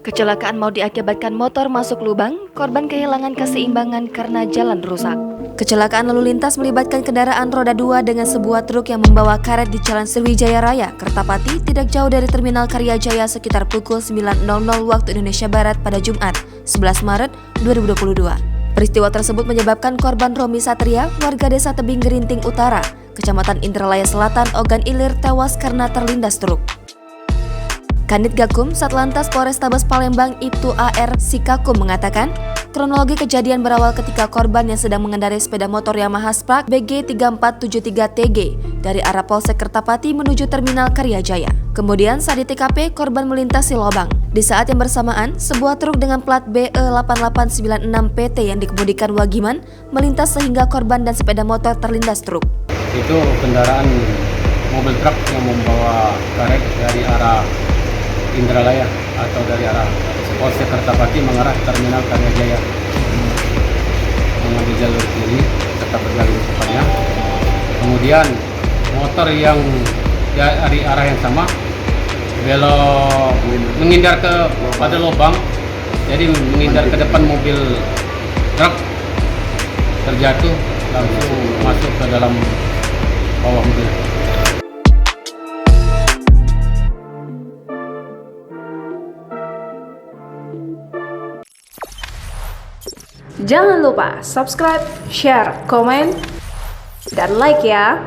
Kecelakaan maut diakibatkan motor masuk lubang, korban kehilangan keseimbangan karena jalan rusak. Kecelakaan lalu lintas melibatkan kendaraan roda 2 dengan sebuah truk yang membawa karet di Jalan Sriwijaya Raya, Kertapati, tidak jauh dari Terminal Karyajaya sekitar pukul 9.00 waktu Indonesia Barat pada Jumat, 11 Maret 2022. Peristiwa tersebut menyebabkan korban Romi Satria, warga desa Tebing Gerinting Utara, Kecamatan Indralaya Selatan, Ogan Ilir, tewas karena terlindas truk. Kanit Gakum, Satlantas Polrestabes Palembang Ibtu AR Sikakum mengatakan, kronologi kejadian berawal ketika korban yang sedang mengendarai sepeda motor Yamaha Spark BG3473TG dari arah Polsek Kertapati menuju Terminal Karyajaya. Kemudian saat di TKP, korban melintasi lubang. Di saat yang bersamaan, sebuah truk dengan plat BE8896PT yang dikemudikan Wagiman melintas sehingga korban dan sepeda motor terlindas truk. Itu kendaraan mobil truk yang membawa karet dari arah Indralaya atau dari arah Polsek Kertapati mengarah Terminal Karyajaya, mengambil jalur kiri tetap berjalan di depannya. Kemudian motor yang dari arah yang sama belok menghindar pada lubang, jadi menghindar ke depan mobil truk, terjatuh langsung masuk ke dalam bawah mobil. Jangan lupa subscribe, share, komen, dan like ya.